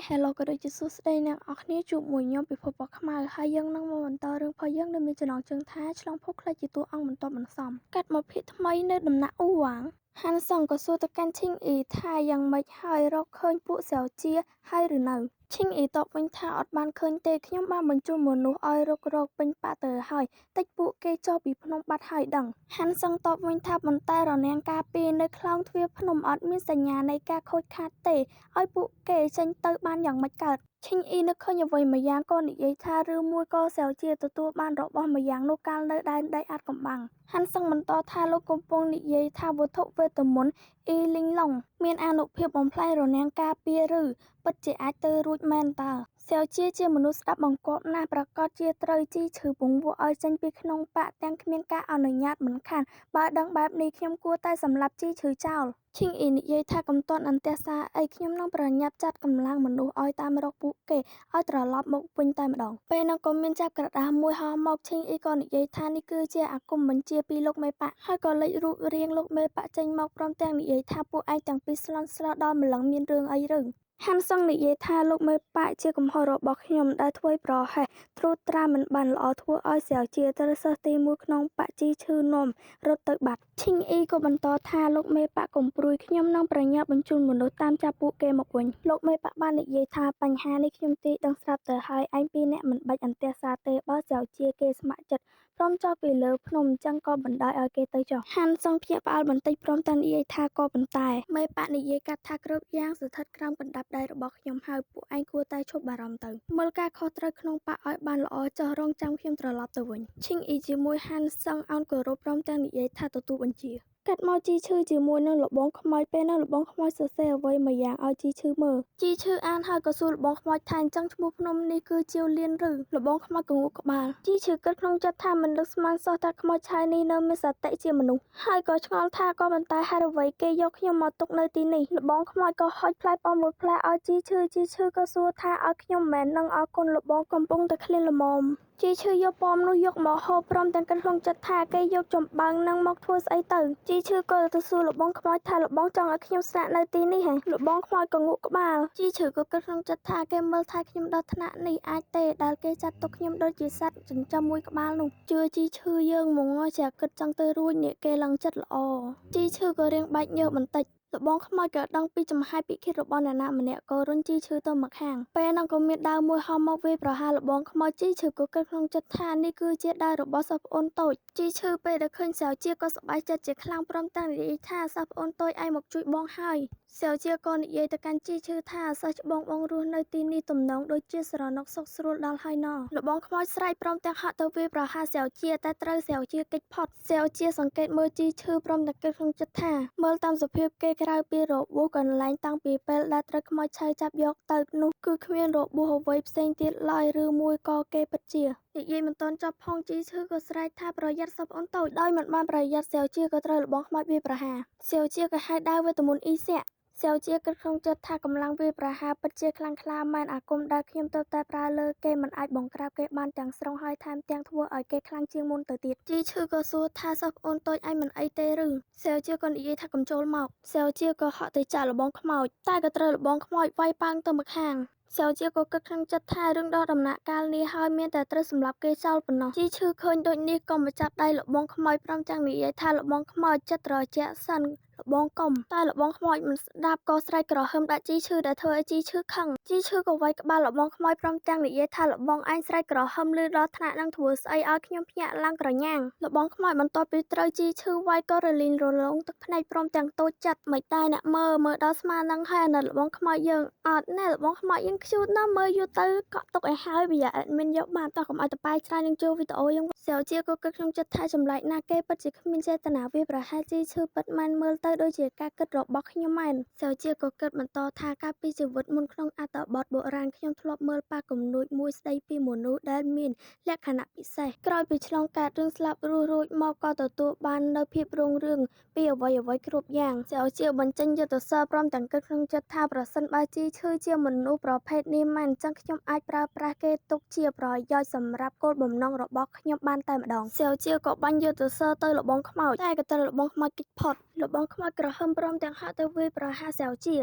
Hello ក៏ដូចជាសួស្តីអ្នកនរគ្នាជួបមួយខ្ញុំពិភពបខ្មៅហើយយើងនឹងមកបន្តរឿងរបស់យើងដែលមានចំណងជើងថាឆ្លងភពខ្លះជាតួអង្គបន្ទាប់បន្សំកាត់មកភាគថ្មីនៅដំណាក់អ៊ូវ៉ាងហានសងក៏សួរទៅកាន់ឈីងអ៊ីថាយ៉ាងម៉េចហើយរកឃើញពួកសៅជាហើយឬនៅឈីងអ៊ីតបវិញថាអត់បានឃើញទេខ្ញុំបានបញ្ជូនមនុស្សឲ្យរកពេញប៉ាទៅហើយតិចពួកគេចុះពីភ្នំបាត់ហើយដឹងហានសងតបវិញថាប៉ុន្តែរនាំងការពារនៅខ្លោងទ្វារភ្នំអត់មានសញ្ញានៃការខូចខាតទេឲ្យពួកគេចេញទៅបានយ៉ាងម៉េចកើតឈីងអ៊ីនឹកឃើញអ្វីម្យ៉ាងក៏និយាយថាឬមួយក៏សៅជាទទួលបានរបស់ម្យ៉ាងនោះកាលនៅដែនដីអាថ៌កំបាំងហាន់សឹងបន្តថាលោកកំពុងនិយាយថាវត្ថុវេទមន្តអ៊ីលីងឡុងមានអានុភាពបំផ្លាញរនាំងការពារឬពិតជាអាចទៅរួចមែនតើសៅជាមនុស្សស្ដាប់បង្គាប់ណាស់ប្រកាសជាត្រូវជីឈឺពង្វក់ឲ្យចេញពីក្នុងបាក់ទាំងគ្មានការអនុញ្ញាតមិនខានបើដឹងបែបនេះខ្ញុំគួរតែសម្លាប់ជីឈឺចោលឈីងអ៊ីនិយាយថាកុំទាន់អន្ទះសារអីខ្ញុំនឹងប្រញាប់ចាត់កម្លាំងមនុស្សឲ្យតាមរកពួកគេឲ្យត្រឡប់មកវិញតែម្ដងពេលនោះក៏មានចាប់ក្រដាសមួយហោះមកឈីងអ៊ីក៏និយាយថានេះគឺជាអាគមបញ្ជាពីលោកមេប៉ាក់ហើយក៏លេចរូបរាងលោកមេប៉ាក់ចេញមកព្រមទាំងនិយាយថាពួកឯងទាំងពីរស្លន់ស្លោដល់ម្លឹងមានរឿងអីឬហាន់សងនិយាយថាលោកមេប៉ាក់ជាកំហុសរបស់ខ្ញុំដែលធ្វើប្រហែសត្រួតត្រាមិនបានល្អធ្វើឲ្យសៅជាត្រូវសិស្សទីមួយក្នុងបច្ជីឈឺនំរត់ទៅបាត់ឈីងអ៊ីក៏បន្តថាលោកមេប៉ាក់កុំព្រួយខ្ញុំនឹងប្រញាប់បញ្ជូនមនុស្សតាមចាប់ពួកគេមកវិញលោកមេប៉ាក់បាននិយាយថាបញ្ហានេះខ្ញុំទាយដឹងស្រាប់ទៅហើយឯងពីរនាក់មិនបាច់អន្ទះសារទេបើសៅជាគេស្ម័គ្រចិត្តព្រមចុះពីលើភ្នំអញ្ចឹងក៏បណ្ដោយឲ្យគេទៅចុះហាន់សងភ្ញាក់ផ្អើលបន្តិចព្រមទាំងនិយាយថាក៏ប៉ុន្តែមេប៉ាក់និយាយកាត់ថាគ្រប់យ៉ាងស្ថិតក្រោមកណ្ដាប់ដៃរបស់ខ្ញុំហើយពួកឯងគួរតែឈប់បារម្ភទៅមើលការខុសត្រូវក្នុងប៉ាក់ឲ្យបានល្អចុះរងចាំខ្ញុំត្រឡប់ទៅវិញឈីងអ៊ីជាមួយហាន់សងអោនគោរពព្រមទាំងនិយាយថាទទួលបញ្ជាកាត់មកជីឈឺជាមួយនឹងលបងខ្មោចពេលនោះលបងខ្មោចសរសេរអ្វីមួយយ៉ាងឲ្យជីឈឺមើលជីឈឺអានហើយក៏សួរលបងខ្មោចថាអញ្ចឹងឈ្មោះភ្នំនេះគឺជាវលៀនឬលបងខ្មោចក៏ងក់ក្បាលជីឈឺគិតក្នុងចិត្តថាមិននឹកស្មានសោះថាខ្មោចឆៅនេះនៅមានសតិជាមនុស្សហើយក៏ឆ្ងល់ថាក៏ប៉ុន្តែហេតុអ្វីគេយកខ្ញុំមកទុកនៅទីនេះលបងខ្មោចក៏ហុចផ្លែប៉ោះមួយផ្លែឲ្យជីឈឺក៏សួរថាឲ្យខ្ញុំមិននឹងអរគុណលបងកំពុងតែឃ្លានល្មមជីឈឺយកប៉មនោះយកមកហូបព្រមទាំងគិតក្នុងចិត្តថាគេយកចំបើងនឹងមកធ្វើស្អីទៅជីឈឺក៏ទៅសួរលបងខ្មោចថាលបងចង់ឲ្យខ្ញុំស្នាក់នៅទីនេះហ៎លបងខ្មោចក៏ងក់ក្បាលជីឈឺក៏គិតក្នុងចិត្តថាគេមើលថែខ្ញុំដល់ថ្នាក់នេះអាចទេដែលគេចាត់ទុកខ្ញុំដូចជាសត្វចិញ្ចឹមមួយក្បាលនោះជឿជីឈឺយើងមកងជាគិតចង់ទៅរួចនេះគេឡើងចិត្តល្អជីឈឺក៏រៀងបែកញើសបន្តិចលបងខ្មោចក៏ដឹងពីចំហាយពិឃាតរបស់អ្នកណាម្នាក់ក៏រុញជីឈឺទៅម្ខាងពេលនោះក៏មានដាវមួយហោះមកវាយប្រហារលបងខ្មោចជីឈឺក៏គិតក្នុងចិត្តថានេះគឺជាដាវរបស់សិស្សប្អូនតូចជីឈឺពេលដែលឃើញសៅជាក៏សប្បាយចិត្តជាខ្លាំងព្រមទាំងនិយាយថាសិស្សប្អូនតូចឯងមកជួយបងហើយសៅជាក៏និយាយទៅកាន់ជីឈឺថាសិស្សច្បងបងរស់នៅទីនេះទំនងដូចជាស្រណុកសុខស្រួលដល់ហើយណោះលបងខ្មោចស្រែកព្រមទាំងហក់ទៅវាយប្រហារសៅជាតែត្រូវសៅជាគេចផុតសៅជាសង្កេតមើលជីឈឺព្រមទាំងគិតក្នុងចិត្តថាមើលតាមសភាពគេក្រៅពីរបួសកន្លែងតាំងពីពេលដែលត្រូវខ្មោចឆៅចាប់យកទៅនោះគឺគ្មានរបួសអ្វីផ្សេងទៀតឡើយឬមួយក៏គេពិតជានិយាយមិនទាន់ចប់ផងជីឈឺក៏ស្រែកថាប្រយ័ត្នសិស្សប្អូនតូចដោយមិនបានប្រយ័ត្នសៅជាក៏ត្រូវលបងខ្មោចវាយប្រហារសៅជាក៏ហៅដាវវេទមន្តអ៊ីសាក់សៅជាគិតក្នុងចិត្តថាកម្លាំងវាយប្រហារពិតជាខ្លាំងក្លាមែនអាគមដែលខ្ញុំទៅតែប្រើលើគេមិនអាចបង្ក្រាបគេបានទាំងស្រុងហើយថែមទាំងធ្វើឲ្យគេខ្លាំងជាងមុនទៅទៀតជីឈឺក៏សួរថាសិស្សប្អូនតូចឯងមិនអីទេឬសៅជាក៏និយាយថាកុំចូលមកសៅជាក៏ហក់ទៅចាក់លបងខ្មោចតែក៏ត្រូវលបងខ្មោចវាយប៉ាងទៅម្ខាងសៅជាក៏គិតក្នុងចិត្តថារឿងដល់ដំណាក់កាលនេះហើយមានតែត្រូវសម្លាប់គេចោលប៉ុណ្ណោះជីឈឺឃើញដូចនេះក៏មកចាប់ដៃលបងខ្មោចព្រមទាំងនិយាយថាលបងខ្មោចចិត្តត្រជាក់សិនលបងកុំតែលបងខ្មោចមិនស្ដាប់ក៏ស្រែកក្រហឹមដាក់ជីឈឺដែលធ្វើឲ្យជីឈឺខឹងជីឈឺក៏វាយក្បាលលបងខ្មោចព្រមទាំងនិយាយថាលបងឯងស្រែកក្រហឹមលឺដល់ថ្នាក់នឹងធ្វើស្អីឲ្យខ្ញុំភ្ញាក់ឡើងក្រញាំងលបងខ្មោចបន្ទាប់ពីត្រូវជីឈឺវាយក៏រលីងរលោងទឹកភ្នែកព្រមទាំងតូចចិត្តមិនដែរអ្នកមើលដល់ស្មានឹងហើយអាណិតលបងខ្មោចយើងអត់ណែលបងខ្មោចយើងខ្ជូតណាស់មើលយូរទៅកក់ទុកឲ្យហើយវាអត់មានយកបានតោះកុំឲ្យតប៉ាយច្រើននឹងចូលវីដេអូយើងសៅជាក៏គិតក្នុងចិត្តថាចម្លែកណាស់គេពិតជាគ្មានចេតនាវាប្រហែលជីឈឺពិតមែនមើលទៅដូចជាការគិតរបស់ខ្ញុំមែនសៅជាក៏គិតបន្តថាកាលពីជីវិតមុនក្នុងអត្ថបទបុរាណខ្ញុំធ្លាប់មើលប៉ះគំនូចមួយស្ដីពីមនុស្សដែលមានលក្ខណៈពិសេសក្រោយពីឆ្លងកាត់រឿងស្លាប់រស់រួចមកក៏ទទួលបាននូវភាពរុងរឿងពីអ្វីគ្រប់យ៉ាងសៅជាបញ្ចេញយុទ្ធសាស្ត្រព្រមទាំងគិតក្នុងចិត្តថាប្រសិនបើជីឈឺជាមនុស្សប្រភេទនេះមែនអញ្ចឹងខ្ញុំអាចប្រើប្រាស់គេទុកជាប្រយោជន៍សម្រាប់គោលបំណងរបស់ខ្ញុំបានតែម្ដងសៅជាក៏បាញ់យុទ្ធសាស្ត្រទៅលបងខ្មោចតែក៏ត្រូវលបងខ្មោចគេចផុតលបង ខ្មោចក្រហមព្រមទាំងហាក់ទៅវាយប្រហារសែវជា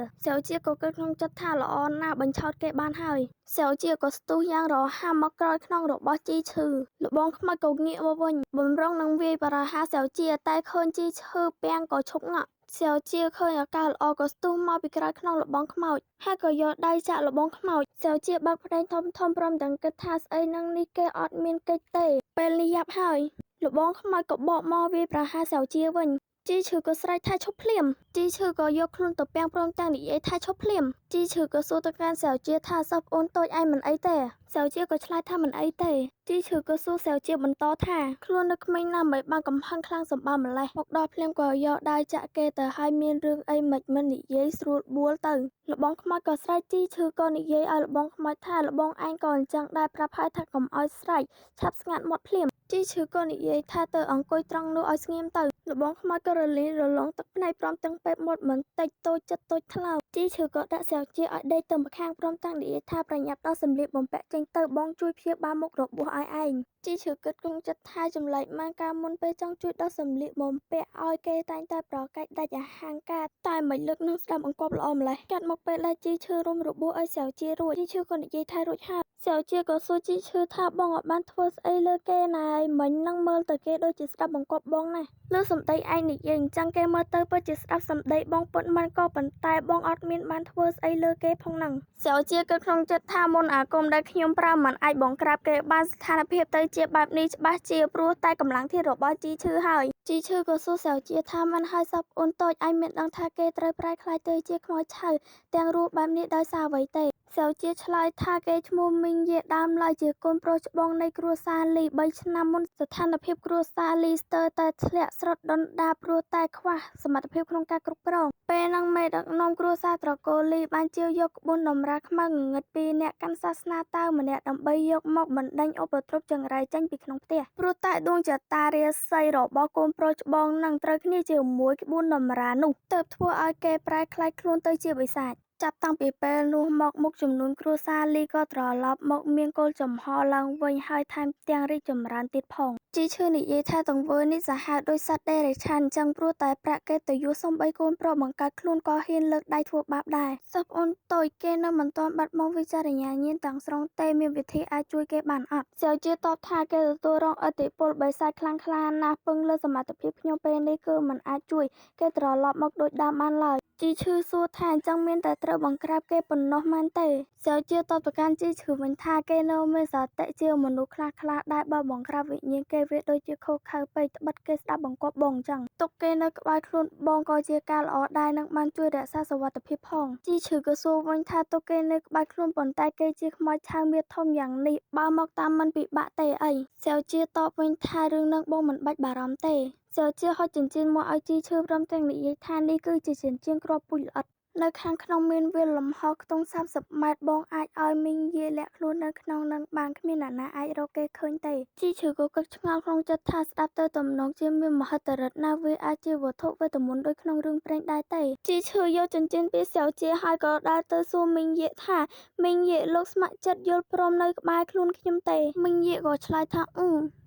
ក៏គិតក្នុងចិត្តថាល្អណាស់បញ្ឆោតគេបានហើយសែវជាក៏ស្ទុះយ៉ាងរហ័សមកក្រោយខ្នងរបស់ជីឈឺល្បងខ្មោចក៏ងាកមកវិញបំរុងនឹងវាយប្រហារសែវជាតែឃើញជីឈឺពាំងក៏ឈប់ងក់សែវជាឃើញឱកាសល្អក៏ស្ទុះមកពីក្រោយខ្នងល្បងខ្មោចហើយក៏យកដៃចាក់ល្បងខ្មោចសែវជាបើកភ្នែកធំព្រមទាំងគិតថាស្អីនឹងនេះគេអត់មានកិច្ចទេពេលនេះយ៉ាប់ហើយល្បងខ្មោចក៏បកមកវាយប្រហារសែវជាវិញជីឈឺក៏ស្រែកថាឈប់ភ្លាមជីឈឺក៏យកខ្លួនទៅពាំងព្រមទាំងនិយាយថាឈប់ភ្លាមជីឈឺក៏សួរទៅកាន់សែវជាថាសិស្សប្អូនតូចឯងមិនអីទេសែវជាក៏ឆ្លើយថាមិនអីទេជីឈឺក៏សួរសែវជាបន្តថាខ្លួននៅក្មេងណាស់មិនបានកំហឹងខ្លាំងសម្បើម្លេះមកដល់ភ្លាមក៏យកដៃចាក់គេទៅហើយមានរឿងអីមិននិយាយស្រួលបួលទៅល្បងខ្មោចក៏ស្រែកជីឈឺក៏និយាយឲ្យល្បងខ្មោចថាល្បងឯងក៏អញ្ចឹងដែរប្រាប់ហើយថាកុំឲ្យស្រែកឆាប់ស្ងាត់មាត់ភ្លាមជីឈឺក៏និយាយថាទៅអង្គុយត្រង់នោះឲ្យស្ងៀមទៅល្បងខ្មោចក៏រលីងរលងទឹកភ្នែកព្រមទាំងពេបមាត់មិនតិចតូចចិត្តតូចថ្លោមជីឈឺក៏ដាក់សែវជាឲ្យដេកទៅម្ខាងព្រមទាំងនិយាយថាប្រញាប់ដល់សម្លៀកបំពាក់ចេញទៅបងជួយព្យាបាលមុខរបួសឲ្យឯងជីឈឺគិតក្នុងចិត្តថាចម្លែកម៉ានកាលមុនពេលចង់ជួយដល់សម្លៀកបំពាក់ឲ្យគេតែងតែប្រកែកដាច់អហង្ការតែមិនលើកនឹងស្ដាប់បង្គាប់ល្អម្លេះកាត់មកពេលដែលជីឈឺរុំរបួសឲ្យសែវជារួចជីឈឺក៏និយាយថារួចហើយសែវជាក៏សួរជីឈឺថាបងអត់បានធ្វើស្អីលើគេណាយមិញនឹងមើលទៅគេដូចជាស្ដាប់បង្គាប់បងណាស់លើសម្ដីឯងនិយាយអញ្ចឹងគេមើលទៅពិតជាស្ដាប់សម្ដីបងពិតមិនក៏ប៉ុន្តែបងអត់មានបានធ្វើស្អីលើគេផងហ្នឹងសែវជាគិតក្នុងចិត្តថាមុនអាគមដែលខ្ញុំប្រើមិនអាចបង្ក្រាបគេបានស្ថានភាពទៅជាបែបនេះច្បាស់ជាព្រោះតែកម្លាំងធាតុរបស់ជីឈឺហើយជីឈឺក៏សួរសែវជាថាមិនហើយសពអូនតូចឯងមានដឹងថាគេត្រូវប្រែខ្លាយទៅជាខ្មោចឆៅទាំងរស់បែបនេះដោយសារអ្វីទេសែវជាឆ្លើយថាគេឈ្មោះមីងយាដើមឡើយជាកូនប្រុសច្បងនៃគ្រួសារលី3ឆ្នាំមុនស្ថានភាពគ្រួសារលីស្ទើរតែធ្លាក់ស្រត់ដុនដាបព្រោះតែខ្វះសមត្ថភាពក្នុងការគ្រប់គ្រងពេលហ្នឹងមេដឹកនាំគ្រួសារត្រកូលលីបានជាយកក្បួនតម្រាខ្មៅងងឹតពីអ្នកកាន់សាសនាតាវម្នាក់ដើម្បីយកមកបណ្ដេញឧបទ្រពចង្រៃចេញពីក្នុងផ្ទះព្រោះតែដួងចតារាសីរបស់កូនប្រុសច្បងនឹងត្រូវគ្នាជាមួយក្បួនតម្រានោះទើបធ្វើឲ្យគេប្រែក្លាយខ្លួនទៅជាបិសាចចាប់តាំងពីពេលនោះមកមុខចំនួនគ្រួសារលីក៏ត្រឡប់មកមានគោលចំហឡើងវិញហើយថែមទាំងរីកចម្រើនទៀតផងជីឈឺនិយាយថាទង្វើនេះសាហាវដោយសត្វដេរេឆានអញ្ចឹងព្រោះតែប្រាក់កិត្តិយសសំបីកូនប្រុសបង្កើតខ្លួនក៏ហ៊ានលើកដៃធ្វើបាបដែរសិស្សប្អូនតូចគេនៅមិនទាន់បាត់បង់វិចារញ្ញាញាណទាំងស្រុងទេមានវិធីអាចជួយគេបានអត់សែវជាតបថាគេទទួលរងឥទ្ធិពលបិសាចខ្លាំងក្លាណាស់ពឹងលើសមត្ថភាពខ្ញុំពេលនេះគឺមិនអាចជួយគេត្រឡប់មកដូចដើមបានឡើយជីឈឺសួរថាអញ្ចឹងមានតែត្រូវបង្ក្រាបគេប៉ុណ្ណោះមែនទេសែវជាតបទៅកាន់ជីឈឺវិញថាគេនៅមានសតិជាមនុស្សខ្លះដែរបើបង្ក្រាបវិញ្ញាណគេវាដូចជាខុសខើពេកត្បិតគេស្ដាប់បង្គាប់បងអញ្ចឹងទុកគេនៅក្បែរខ្លួនបងក៏ជាការល្អដែរនឹងបានជួយរក្សាសុវត្ថិភាពផងជីឈឺក៏សួរវិញថាទុកគេនៅក្បែរខ្លួនប៉ុន្តែគេជាខ្មោចឆៅមាឌធំយ៉ាងនេះបើមកតាមមិនពិបាកទេអីសែវជាតបវិញថារឿងនឹងបងមិនបាច់បារម្ភទេសែវជាហុចចិញ្ចៀនមកឲ្យជីឈឺព្រមទាំងនិយាយថានេះគឺជាចិញ្ចៀនគ្រាប់ពូជល្អិតនៅខាងក្នុងមានវាលលំហខ្ទង់30ម៉ែត្របងអាចឲ្យមីងយាយលាក់ខ្លួននៅក្នុងនឹងបានគ្មានអ្នកណាអាចរកគេឃើញទេជីឈឺក៏គិតឆ្ងល់ក្នុងចិត្តថាស្ដាប់ទៅទំនងជាមានមហិទ្ធិឫទ្ធិណាស់វាអាចជាវត្ថុវេទមន្តដូចក្នុងរឿងព្រេងដែរទេជីឈឺយកចិញ្ចៀនពីសែវជាហើយក៏ដើរទៅសួរមីងយាយថាមីងយាយលោកស្ម័គ្រចិត្តយល់ព្រមនៅក្បែរខ្លួនខ្ញុំទេមីងយាយក៏ឆ្លើយថា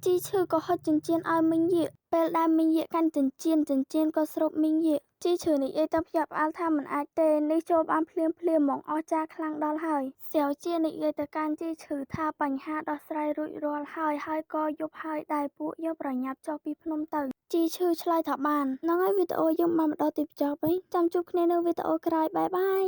ជីឈឺក៏ហុចចិញ្ចៀនឲ្យមីងយាយពេលដែលមីងយាយកាន់ចិញ្ចៀនក៏ស្រូបមីងយាយជីឈឺនិយាយទៅភ្ញាក់ផ្អើលថាមិនអាចទេនេះចូលបានភ្លាមមកអស្ចារ្យខ្លាំងដល់ហើយសែវជានិយាយទៅកាន់ជីឈឺថាបញ្ហាដោះស្រាយរួចរាល់ហើយក៏យប់ហើយដែលពួកយើងប្រញាប់ចុះពីភ្នំទៅជីឈឺឆ្លើយថាបានហ្នឹងហើយវីដេអូយើងបានមកដល់ទីបញ្ចប់វិញចាំជួបគ្នានៅវីដេអូក្រោយបាយ